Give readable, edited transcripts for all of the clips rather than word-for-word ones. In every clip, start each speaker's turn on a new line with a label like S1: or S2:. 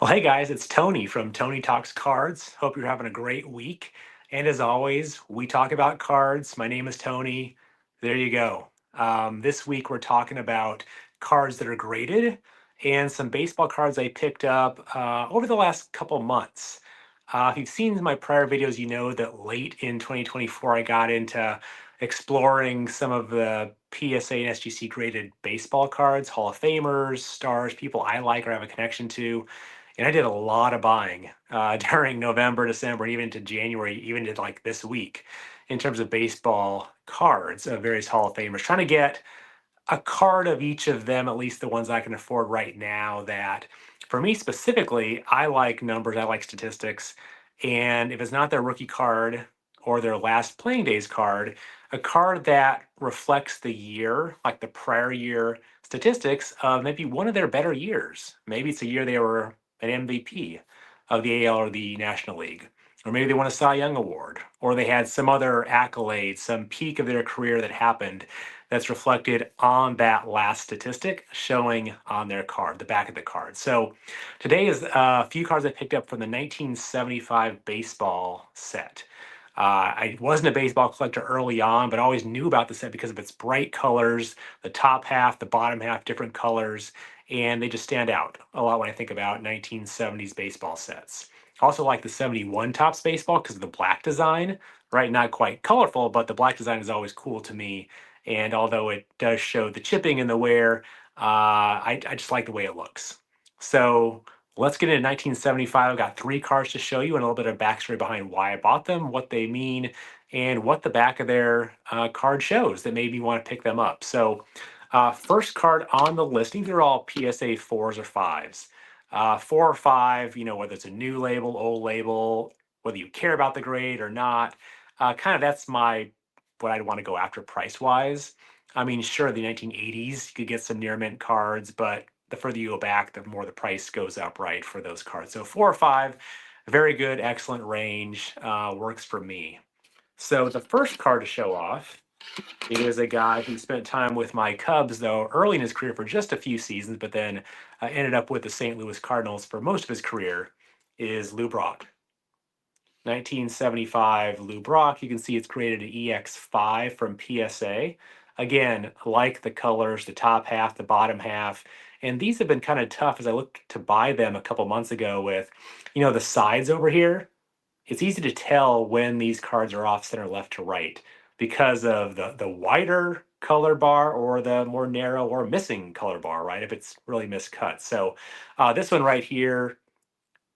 S1: Well, hey guys, it's Tony from Tony Talks Cards. Hope you're having a great week. And as always, we talk about cards. My name is Tony. There you go. This week we're talking about cards that are graded and some baseball cards I picked up over the last couple months. If you've seen my prior videos, you know that late in 2024 I got into exploring some of the PSA and SGC graded baseball cards, Hall of Famers, stars, people I like or have a connection to. And I did a lot of buying during November, December, and even into January, even to like this week, in terms of baseball cards of various Hall of Famers, trying to get a card of each of them, at least the ones I can afford right now. That for me specifically, I like numbers, I like statistics. And if it's not their rookie card or their last playing days card, a card that reflects the year, like the prior year statistics of maybe one of their better years. Maybe it's a year they were an MVP of the AL or the National League. Or maybe they won a Cy Young Award, or they had some other accolade, some peak of their career that happened that's reflected on that last statistic showing on their card, the back of the card. So today is a few cards I picked up from the 1975 baseball set. I wasn't a baseball collector early on, but I always knew about the set because of its bright colors, the top half, the bottom half, different colors, and they just stand out a lot when I think about 1970s baseball sets. Also like the 71 Topps baseball because of the black design, right? Not quite colorful, but the black design is always cool to me. And although it does show the chipping and the wear, I just like the way it looks. So let's get into 1975. I've got three cards to show you and a little bit of backstory behind why I bought them, what they mean, and what the back of their card shows that made me want to pick them up. So first card on the listing, they're all PSA 4s or 5s. 4 or 5, whether it's a new label, old label, whether you care about the grade or not, kind of that's what I'd want to go after price wise. I mean, sure, the 1980s, you could get some near mint cards, but the further you go back, the more the price goes up, right, for those cards. So 4 or 5, very good, excellent range, works for me. So the first card to show off is a guy who spent time with my Cubs, though, early in his career for just a few seasons, but then ended up with the St. Louis Cardinals for most of his career, is Lou Brock. 1975 Lou Brock. You can see it's created an EX5 from PSA. Again, like the colors, the top half, the bottom half. And these have been kind of tough as I looked to buy them a couple months ago with, the sides over here. It's easy to tell when these cards are off center left to right because of the wider color bar or the more narrow or missing color bar, right? If it's really miscut. So this one right here,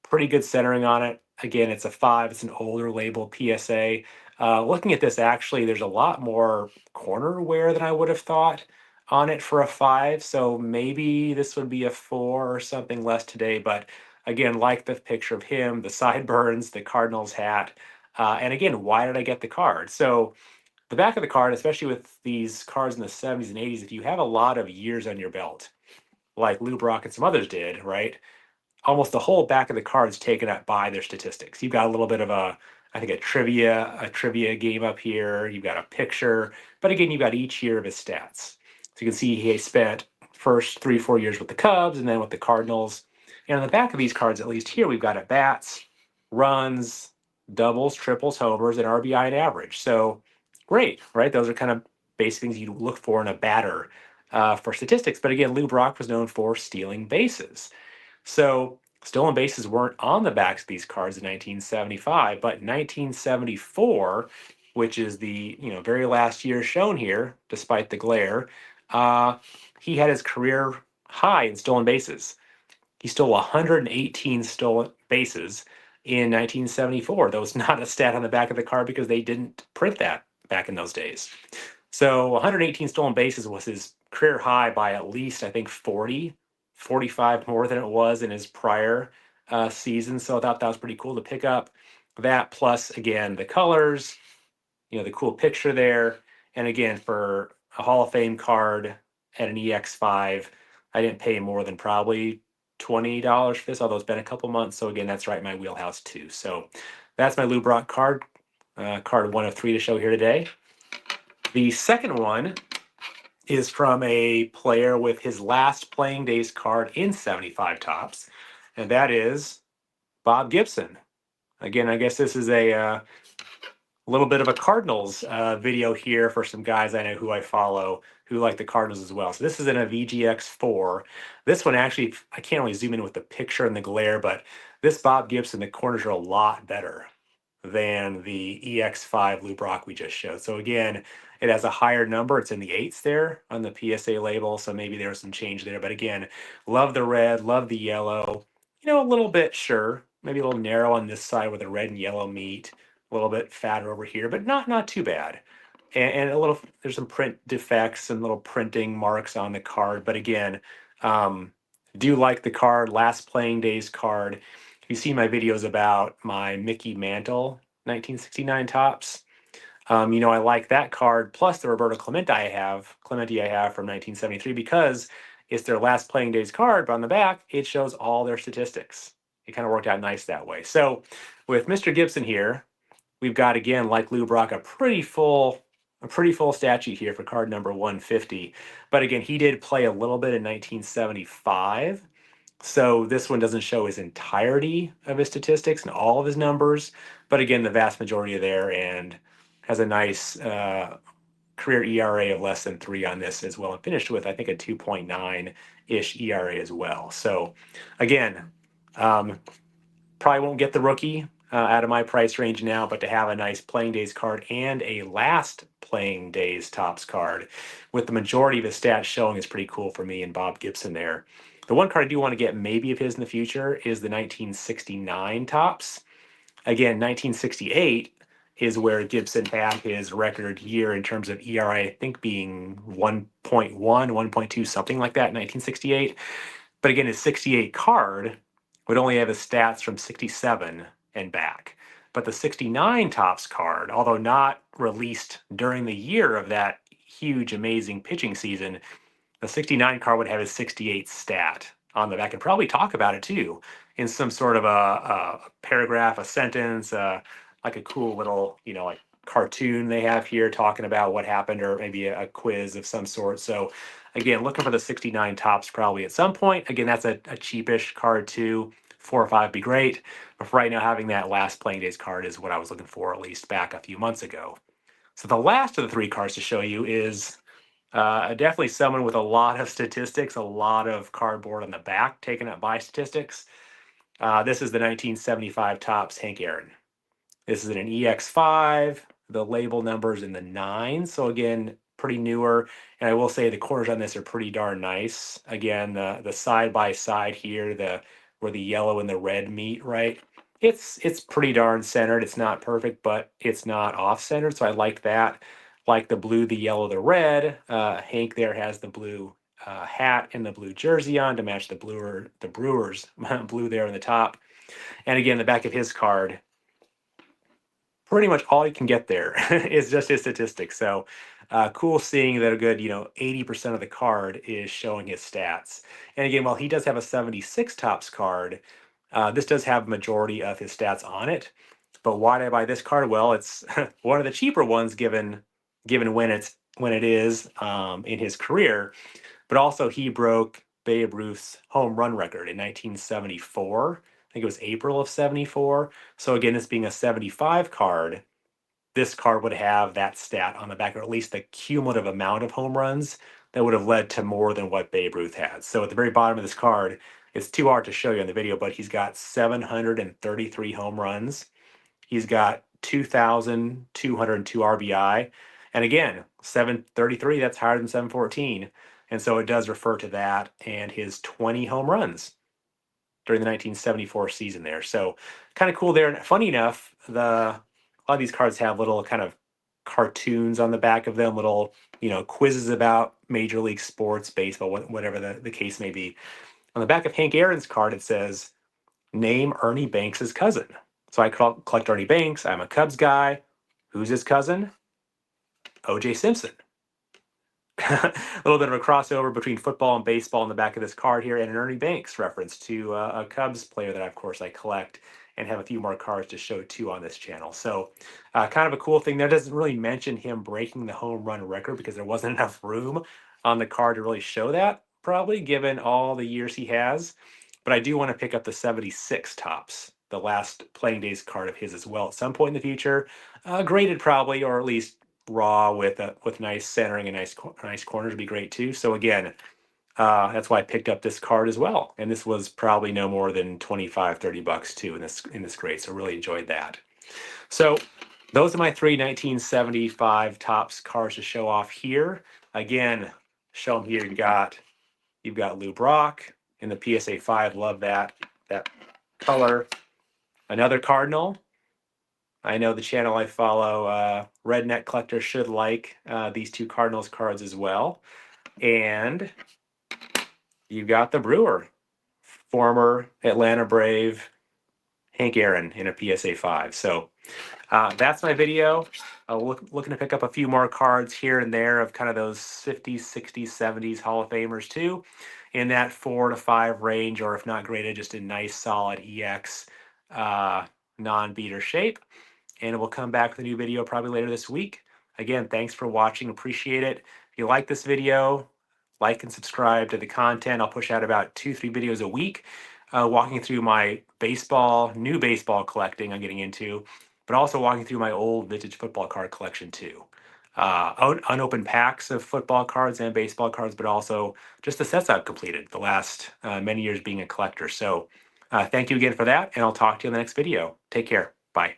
S1: pretty good centering on it. Again, it's a 5. It's an older label PSA. Looking at this, actually, there's a lot more corner wear than I would have thought on it for a 5. So maybe this would be a 4 or something less today. But again, like the picture of him, the sideburns, the Cardinals hat. And again, why did I get the card? So the back of the card, especially with these cards in the 70s and 80s, if you have a lot of years on your belt, like Lou Brock and some others did, right? Almost the whole back of the card is taken up by their statistics. You've got a little bit of I think a trivia game up here. You've got a picture, but again, you've got each year of his stats. So you can see he spent first 3, 4 years with the Cubs and then with the Cardinals. And on the back of these cards, at least here, we've got at bats, runs, doubles, triples, homers, and RBI and average. So great, right? Those are kind of basic things you look for in a batter for statistics. But again, Lou Brock was known for stealing bases. So stolen bases weren't on the backs of these cards in 1975, but 1974, which is the very last year shown here, despite the glare, uh, he had his career high in stolen bases. He stole 118 stolen bases in 1974. That was not a stat on the back of the card because they didn't print that back in those days. So 118 stolen bases was his career high by at least, I think, 45 more than it was in his prior season. So I thought that was pretty cool to pick up that. Plus, again, the colors, the cool picture there. And again, for a Hall of Fame card at an EX5, I didn't pay more than probably $20 for this, although it's been a couple months. So again, that's right in my wheelhouse too. So that's my Lou Brock card, card 1 of 3 to show here today. The second one is from a player with his last playing days card in 75 Topps. and that is Bob Gibson. Again, I guess this is a little bit of a Cardinals video here for some guys I know who I follow who like the Cardinals as well. So this is in a VGX4. This one actually, I can't really zoom in with the picture and the glare, but this Bob Gibson, the corners are a lot better than the EX5 Lou Brock we just showed. So again, it has a higher number. It's in the eights there on the PSA label. So maybe there was some change there. But again, love the red, love the yellow. You know, a little bit, sure, maybe a little narrow on this side where the red and yellow meet. A little bit fatter over here, but not too bad. And a little, there's some print defects and little printing marks on the card. But again, do like the card, last playing days card. You see my videos about my Mickey Mantle 1969 tops. You know, I like that card plus the Roberto Clemente I have from 1973 because it's their last playing days card, but on the back it shows all their statistics. It kind of worked out nice that way. So with Mr. Gibson here, we've got, again, like Lou Brock, a pretty full stat sheet here for card number 150. But again, he did play a little bit in 1975. So this one doesn't show his entirety of his statistics and all of his numbers, but again, the vast majority are there, and has a nice career ERA of less than 3 on this as well, and finished with, I think, a 2.9-ish ERA as well. So again, probably won't get the rookie out of my price range now, but to have a nice playing days card and a last playing days tops card with the majority of his stats showing is pretty cool for me and Bob Gibson there. The one card I do want to get maybe of his in the future is the 1969 tops. Again, 1968 is where Gibson had his record year in terms of ERA, I think being 1.1, 1.2, something like that in 1968. But again, his 68 card would only have his stats from 67 and back. But the 69 tops card, although not released during the year of that huge, amazing pitching season, the 69 card would have his 68 stat on the back and probably talk about it too in some sort of a paragraph, a sentence, like a cool little, you know, like cartoon they have here talking about what happened, or maybe a quiz of some sort. So again, looking for the 69 tops probably at some point. Again, that's a cheapish card too. 4 or 5 be great. But for right now, having that last playing days card is what I was looking for, at least back a few months ago. So the last of the 3 cards to show you is definitely someone with a lot of statistics, a lot of cardboard on the back taken up by statistics. This is the 1975 tops Hank Aaron. This is an EX5. The label number's in the 9. So again, pretty newer. And I will say the corners on this are pretty darn nice. Again, the side by side here, where the yellow and the red meet, right? It's pretty darn centered. It's not perfect, but it's not off centered. So I like that. Like the blue, the yellow, the red. Hank there has the blue hat and the blue jersey on to match the Brewers blue there in the top. And again, the back of his card, pretty much all you can get there is just his statistics. So cool seeing that a good, 80% of the card is showing his stats. And again, while he does have a 76 tops card, this does have a majority of his stats on it. But why did I buy this card? Well, it's one of the cheaper ones given when it is in his career. But also he broke Babe Ruth's home run record in 1974. I think it was April of 74. So again, this being a 75 card, this card would have that stat on the back, or at least the cumulative amount of home runs that would have led to more than what Babe Ruth had. So at the very bottom of this card, it's too hard to show you in the video, but he's got 733 home runs. He's got 2,202 RBI. And again, 733, that's higher than 714. And so it does refer to that and his 20 home runs during the 1974 season there. So kind of cool there. And funny enough, a lot of these cards have little kind of cartoons on the back of them, little, quizzes about Major League Sports, baseball, whatever the case may be. On the back of Hank Aaron's card, it says, name Ernie Banks' cousin. So I collect Ernie Banks. I'm a Cubs guy. Who's his cousin? O.J. Simpson. A little bit of a crossover between football and baseball on the back of this card here, and an Ernie Banks reference to a Cubs player that, of course, I collect and have a few more cards to show too on this channel. So kind of a cool thing. There doesn't really mention him breaking the home run record because there wasn't enough room on the card to really show that, probably, given all the years he has. but I do want to pick up the 76 tops, the last playing days card of his as well at some point in the future. Graded probably, or at least raw with nice centering and nice corners would be great too. So again, that's why I picked up this card as well. And this was probably no more than 25, 30 bucks too in this grade. So really enjoyed that. So those are my three 1975 tops cards to show off here. Again, show them here. You've got Lou Brock in the PSA 5. Love that color. Another Cardinal. I know the channel I follow, Redneck Collector, should like these two Cardinals cards as well. And you've got the Brewer, former Atlanta Brave Hank Aaron in a PSA 5. So that's my video. Looking to pick up a few more cards here and there of kind of those 50s, 60s, 70s Hall of Famers too, in that 4 to 5 range, or if not graded, just a nice solid EX non-beater shape. And we'll come back with a new video probably later this week. Again, thanks for watching. Appreciate it. If you like this video, like and subscribe to the content. I'll push out about 2-3 videos a week, walking through my new baseball collecting I'm getting into, but also walking through my old vintage football card collection too. Unopened packs of football cards and baseball cards, but also just the sets I've completed the last many years being a collector. So thank you again for that, and I'll talk to you in the next video. Take care. Bye.